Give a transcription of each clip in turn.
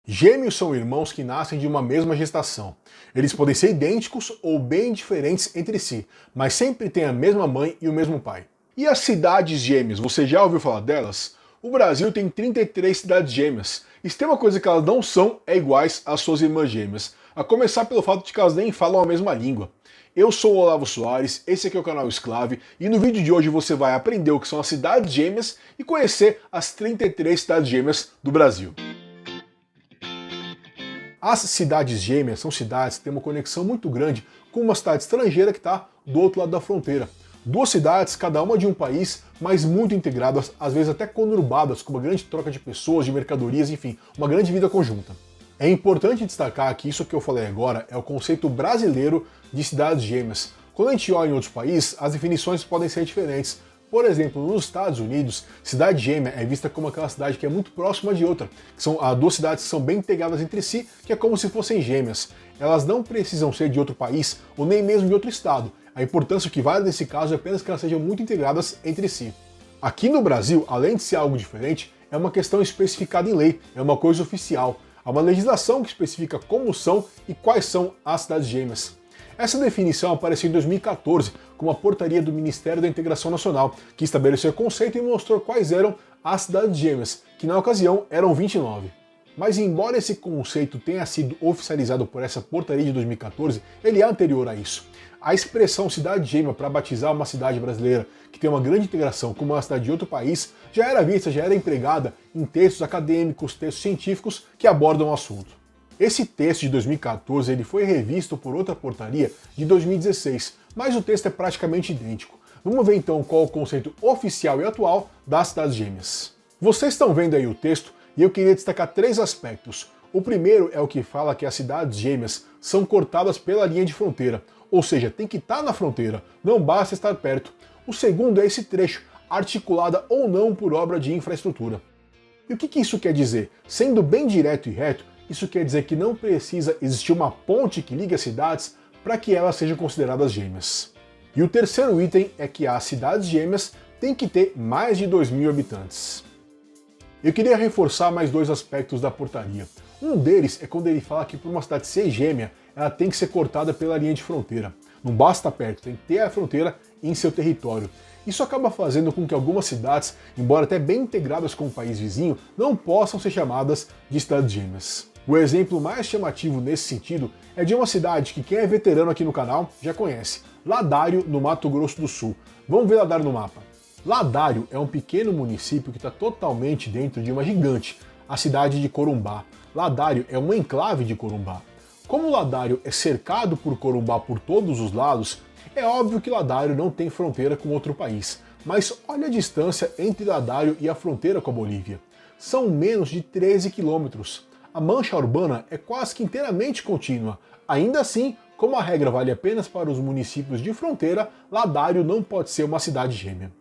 Gêmeos são irmãos que nascem de uma mesma gestação. Eles podem ser idênticos ou bem diferentes entre si, mas sempre têm a mesma mãe e o mesmo pai. E as cidades gêmeas, você já ouviu falar delas? O Brasil tem 33 cidades gêmeas, e se tem uma coisa que elas não são, é iguais às suas irmãs gêmeas, a começar pelo fato de que elas nem falam a mesma língua. Eu sou o Olavo Soares, esse aqui é o canal Esclave, e no vídeo de hoje você vai aprender o que são as cidades gêmeas e conhecer as 33 cidades gêmeas do Brasil. As cidades gêmeas são cidades que têm uma conexão muito grande com uma cidade estrangeira que está do outro lado da fronteira. Duas cidades, cada uma de um país, mas muito integradas, às vezes até conurbadas, com uma grande troca de pessoas, de mercadorias, enfim, uma grande vida conjunta. É importante destacar que isso que eu falei agora é o conceito brasileiro de cidades gêmeas. Quando a gente olha em outros países, as definições podem ser diferentes. Por exemplo, nos Estados Unidos, cidade gêmea é vista como aquela cidade que é muito próxima de outra, que são duas cidades que são bem integradas entre si, que é como se fossem gêmeas. Elas não precisam ser de outro país ou nem mesmo de outro estado. A importância que vale nesse caso é apenas que elas sejam muito integradas entre si. Aqui no Brasil, além de ser algo diferente, é uma questão especificada em lei, é uma coisa oficial. Há uma legislação que especifica como são e quais são as cidades gêmeas. Essa definição apareceu em 2014 com uma portaria do Ministério da Integração Nacional, que estabeleceu o conceito e mostrou quais eram as cidades gêmeas, que na ocasião eram 29. Mas embora esse conceito tenha sido oficializado por essa portaria de 2014, ele é anterior a isso. A expressão cidade gêmea para batizar uma cidade brasileira que tem uma grande integração com uma cidade de outro país já era vista, já era empregada em textos acadêmicos, textos científicos que abordam o assunto. Esse texto de 2014 ele foi revisto por outra portaria de 2016, mas o texto é praticamente idêntico. Vamos ver então qual o conceito oficial e atual das cidades gêmeas. Vocês estão vendo aí o texto e eu queria destacar três aspectos. O primeiro é o que fala que as cidades gêmeas são cortadas pela linha de fronteira, ou seja, tem que estar na fronteira, não basta estar perto. O segundo é esse trecho, articulada ou não por obra de infraestrutura. E o que isso quer dizer? Sendo bem direto e reto, isso quer dizer que não precisa existir uma ponte que ligue as cidades para que elas sejam consideradas gêmeas. E o terceiro item é que as cidades gêmeas têm que ter mais de 2.000 habitantes. Eu queria reforçar mais dois aspectos da portaria. Um deles é quando ele fala que para uma cidade ser gêmea, ela tem que ser cortada pela linha de fronteira. Não basta perto, tem que ter a fronteira em seu território. Isso acaba fazendo com que algumas cidades, embora até bem integradas com o país vizinho, não possam ser chamadas de cidades gêmeas. O exemplo mais chamativo nesse sentido é de uma cidade que quem é veterano aqui no canal já conhece, Ladário, no Mato Grosso do Sul. Vamos ver Ladário no mapa. Ladário é um pequeno município que está totalmente dentro de uma gigante, a cidade de Corumbá. Ladário é um enclave de Corumbá. Como Ladário é cercado por Corumbá por todos os lados, é óbvio que Ladário não tem fronteira com outro país. Mas olha a distância entre Ladário e a fronteira com a Bolívia. São menos de 13 quilômetros. A mancha urbana é quase que inteiramente contínua. Ainda assim, como a regra vale apenas para os municípios de fronteira, Ladário não pode ser uma cidade gêmea.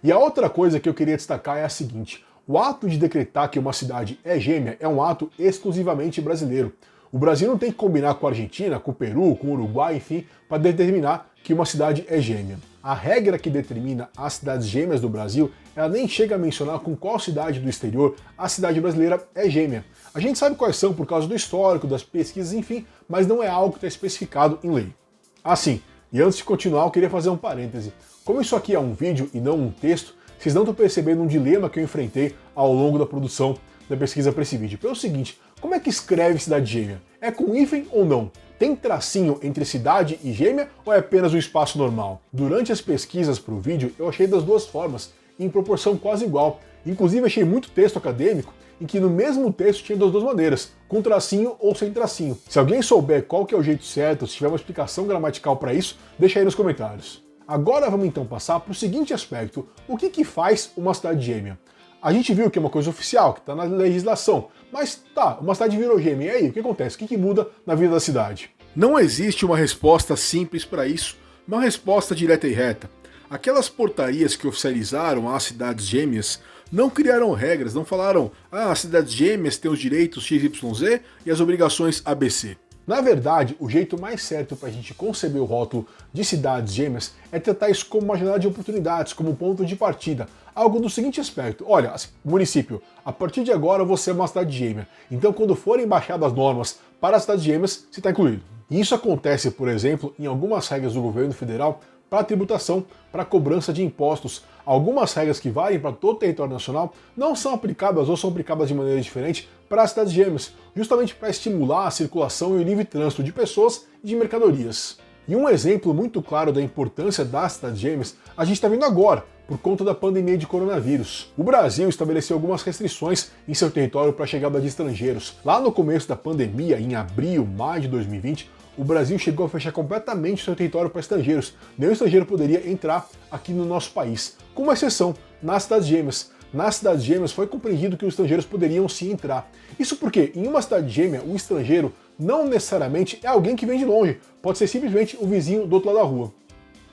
E a outra coisa que eu queria destacar é a seguinte: o ato de decretar que uma cidade é gêmea é um ato exclusivamente brasileiro. O Brasil não tem que combinar com a Argentina, com o Peru, com o Uruguai, enfim, para determinar que uma cidade é gêmea. A regra que determina as cidades gêmeas do Brasil, ela nem chega a mencionar com qual cidade do exterior a cidade brasileira é gêmea. A gente sabe quais são por causa do histórico, das pesquisas, enfim, mas não é algo que está especificado em lei. Assim, e antes de continuar, eu queria fazer um parêntese. Como isso aqui é um vídeo e não um texto, vocês não estão percebendo um dilema que eu enfrentei ao longo da produção da pesquisa para esse vídeo. Pelo seguinte, como é que escreve cidade gêmea? É com hífen ou não? Tem tracinho entre cidade e gêmea ou é apenas um espaço normal? Durante as pesquisas para o vídeo, eu achei das duas formas, em proporção quase igual. Inclusive achei muito texto acadêmico em que no mesmo texto tinha das duas maneiras, com tracinho ou sem tracinho. Se alguém souber qual que é o jeito certo, se tiver uma explicação gramatical para isso, deixa aí nos comentários. Agora vamos então passar para o seguinte aspecto: o que faz uma cidade gêmea? A gente viu que é uma coisa oficial, que está na legislação, mas tá, uma cidade virou gêmea, e aí, o que acontece? O que muda na vida da cidade? Não existe uma resposta simples para isso, uma resposta direta e reta. Aquelas portarias que oficializaram as cidades gêmeas não criaram regras, não falaram as cidades gêmeas têm os direitos XYZ e as obrigações ABC. Na verdade, o jeito mais certo para a gente conceber o rótulo de cidades gêmeas é tratar isso como uma janela de oportunidades, como um ponto de partida. Algo do seguinte aspecto: olha, município, a partir de agora você é uma cidade gêmea, então quando forem baixadas as normas para as cidades gêmeas, você está incluído. E isso acontece, por exemplo, em algumas regras do governo federal para tributação, para cobrança de impostos. Algumas regras que valem para todo o território nacional não são aplicadas ou são aplicadas de maneira diferente para as cidades gêmeas, justamente para estimular a circulação e o livre trânsito de pessoas e de mercadorias. E um exemplo muito claro da importância das cidades gêmeas a gente está vendo agora, por conta da pandemia de coronavírus. O Brasil estabeleceu algumas restrições em seu território para a chegada de estrangeiros. Lá no começo da pandemia, em abril, maio de 2020, o Brasil chegou a fechar completamente seu território para estrangeiros. Nenhum estrangeiro poderia entrar aqui no nosso país, com uma exceção, nas cidades gêmeas. Nas cidades gêmeas foi compreendido que os estrangeiros poderiam sim entrar. Isso porque, em uma cidade gêmea, o estrangeiro não necessariamente é alguém que vem de longe, pode ser simplesmente o vizinho do outro lado da rua.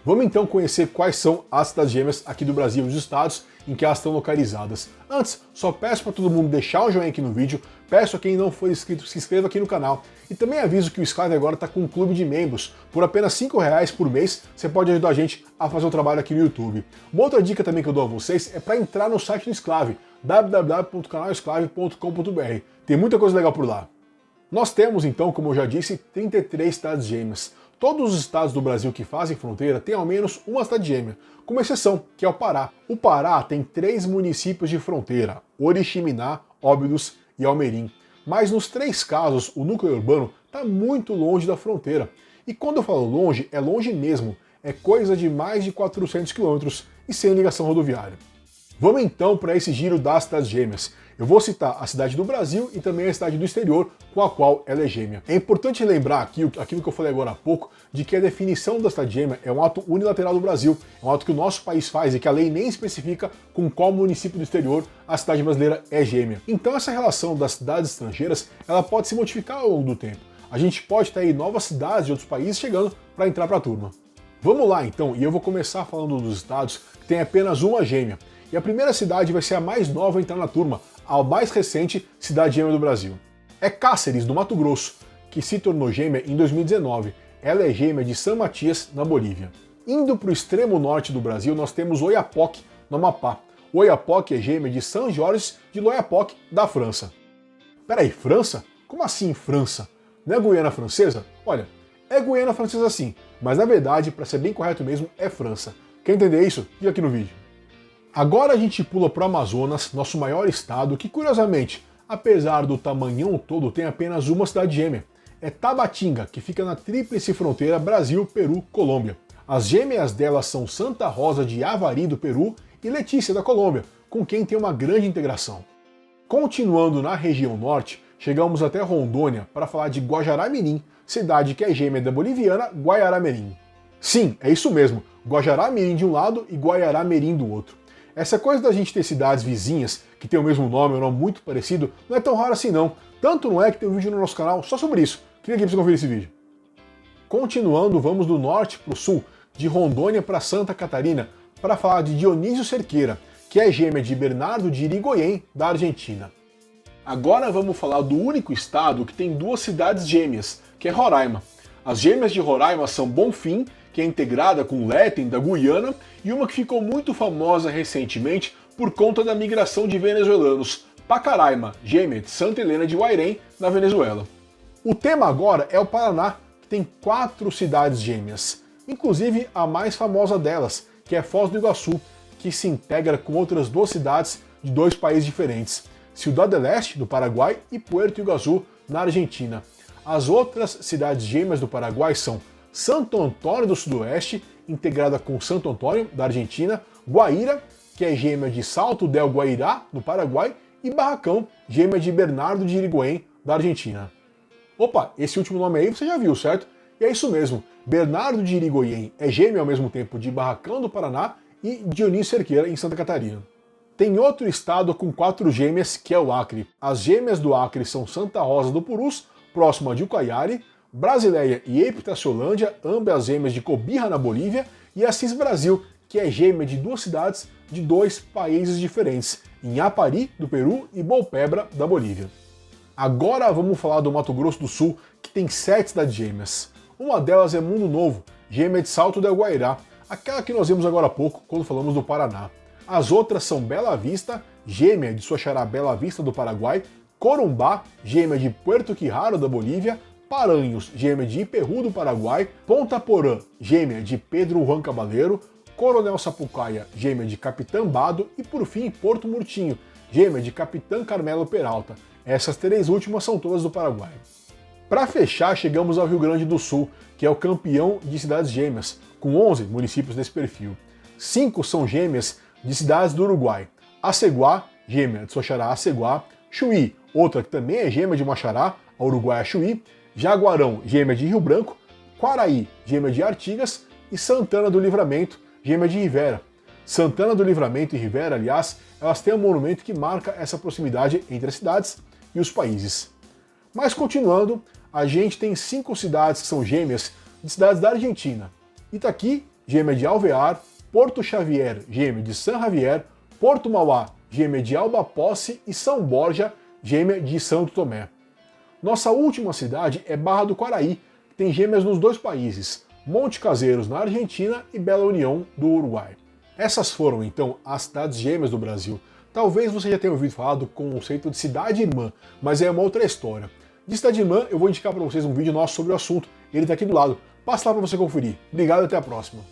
Vamos então conhecer quais são as cidades gêmeas aqui do Brasil e os estados em que elas estão localizadas. Antes, só peço para todo mundo deixar o joinha aqui no vídeo, peço a quem não for inscrito que se inscreva aqui no canal e também aviso que o Sclave agora está com um clube de membros. Por apenas R$ 5 por mês você pode ajudar a gente a fazer o trabalho aqui no YouTube. Uma outra dica também que eu dou a vocês é para entrar no site do Sclave, www.canalesclave.com.br. Tem muita coisa legal por lá. Nós temos então, como eu já disse, 33 cidades gêmeas. Todos os estados do Brasil que fazem fronteira têm ao menos uma cidade gêmea, com uma exceção, que é o Pará. O Pará tem 3 municípios de fronteira, Oriximiná, Óbidos e Almerim. Mas nos 3 casos, o núcleo urbano está muito longe da fronteira. E quando eu falo longe, é longe mesmo, é coisa de mais de 400 quilômetros e sem ligação rodoviária. Vamos então para esse giro das cidades gêmeas. Eu vou citar a cidade do Brasil e também a cidade do exterior com a qual ela é gêmea. É importante lembrar aqui aquilo que eu falei agora há pouco, de que a definição da cidade gêmea é um ato unilateral do Brasil, é um ato que o nosso país faz e que a lei nem especifica com qual município do exterior a cidade brasileira é gêmea. Então essa relação das cidades estrangeiras, ela pode se modificar ao longo do tempo. A gente pode ter aí novas cidades de outros países chegando para entrar para a turma. Vamos lá então, e eu vou começar falando dos estados que tem apenas uma gêmea. E a primeira cidade vai ser a mais nova a entrar na turma, a mais recente cidade gêmea do Brasil. É Cáceres, do Mato Grosso, que se tornou gêmea em 2019. Ela é gêmea de San Matias, na Bolívia. Indo para o extremo norte do Brasil, nós temos Oiapoque, no Amapá. Oiapoque é gêmea de São Jorge de l'Oyapock, da França. Peraí, França? Como assim França? Não é Guiana Francesa? Olha, é Guiana Francesa sim, mas na verdade, para ser bem correto mesmo, é França. Quer entender isso? Fica aqui no vídeo. Agora a gente pula para o Amazonas, nosso maior estado, que curiosamente, apesar do tamanhão todo, tem apenas uma cidade gêmea. É Tabatinga, que fica na tríplice fronteira Brasil, Peru, Colômbia. As gêmeas delas são Santa Rosa de Avari, do Peru, e Letícia, da Colômbia, com quem tem uma grande integração. Continuando na região norte, chegamos até Rondônia para falar de Guajará-Mirim, cidade que é gêmea da boliviana Guaiará-Mirim. Sim, é isso mesmo, Guajará-Mirim de um lado e Guaiará-Mirim do outro. Essa coisa da gente ter cidades vizinhas que tem o mesmo nome, um nome muito parecido, não é tão raro assim não. Tanto não é que tem um vídeo no nosso canal só sobre isso. Clica aqui para você conferir esse vídeo. Continuando, vamos do norte para o sul, de Rondônia para Santa Catarina, para falar de Dionísio Cerqueira, que é gêmea de Bernardo de Irigoyen, da Argentina. Agora vamos falar do único estado que tem 2 cidades gêmeas, que é Roraima. As gêmeas de Roraima são Bonfim, que é integrada com Léten, da Guiana, e uma que ficou muito famosa recentemente por conta da migração de venezuelanos, Pacaraima, gêmea de Santa Helena de Guairém, na Venezuela. O tema agora é o Paraná, que tem 4 cidades gêmeas, inclusive a mais famosa delas, que é Foz do Iguaçu, que se integra com outras 2 cidades de 2 países diferentes, Ciudad del Este, do Paraguai, e Puerto Iguaçu, na Argentina. As outras cidades gêmeas do Paraguai são Santo Antônio do Sudoeste, integrada com Santo Antônio, da Argentina, Guaíra, que é gêmea de Salto del Guairá, no Paraguai, e Barracão, gêmea de Bernardo de Irigoyen, da Argentina. Opa, esse último nome aí você já viu, certo? E é isso mesmo, Bernardo de Irigoyen é gêmeo ao mesmo tempo de Barracão do Paraná e Dionísio Cerqueira, em Santa Catarina. Tem outro estado com 4 gêmeas, que é o Acre. As gêmeas do Acre são Santa Rosa do Purus, próxima de Ucaiali, Brasileia e Epitaciolândia, ambas gêmeas de Cobija, na Bolívia, e Assis Brasil, que é gêmea de 2 cidades de 2 países diferentes, em Apari, do Peru, e Bolpebra, da Bolívia. Agora vamos falar do Mato Grosso do Sul, que tem 7 cidades gêmeas. Uma delas é Mundo Novo, gêmea de Salto del Guairá, aquela que nós vimos agora há pouco quando falamos do Paraná. As outras são Bela Vista, gêmea de sua xará Bela Vista do Paraguai, Corumbá, gêmea de Puerto Quijaro da Bolívia, Paranhos, gêmea de Iperú do Paraguai, Ponta Porã, gêmea de Pedro Juan Cabaleiro, Coronel Sapucaia, gêmea de Capitã Bado e por fim Porto Murtinho, gêmea de Capitã Carmelo Peralta. Essas 3 últimas são todas do Paraguai. Para fechar, chegamos ao Rio Grande do Sul, que é o campeão de cidades gêmeas, com 11 municípios nesse perfil. 5 são gêmeas de cidades do Uruguai. Aceguá, gêmea de sua xará Aceguá, Chuí, outra que também é gêmea de uma xará, a Uruguaia Chuí, Jaguarão, gêmea de Rio Branco, Quaraí, gêmea de Artigas e Santana do Livramento, gêmea de Rivera. Santana do Livramento e Rivera, aliás, elas têm um monumento que marca essa proximidade entre as cidades e os países. Mas continuando, a gente tem 5 cidades que são gêmeas de cidades da Argentina. Itaqui, gêmea de Alvear, Porto Xavier, gêmea de San Javier, Porto Mauá, gêmea de Alba Posse e São Borja, gêmea de Santo Tomé. Nossa última cidade é Barra do Quaraí, que tem gêmeas nos 2 países, Monte Caseiros na Argentina e Bela União do Uruguai. Essas foram então as cidades gêmeas do Brasil. Talvez você já tenha ouvido falar do conceito de cidade-irmã, mas é uma outra história. De cidade-irmã eu vou indicar para vocês um vídeo nosso sobre o assunto, ele está aqui do lado. Passa lá para você conferir. Obrigado e até a próxima.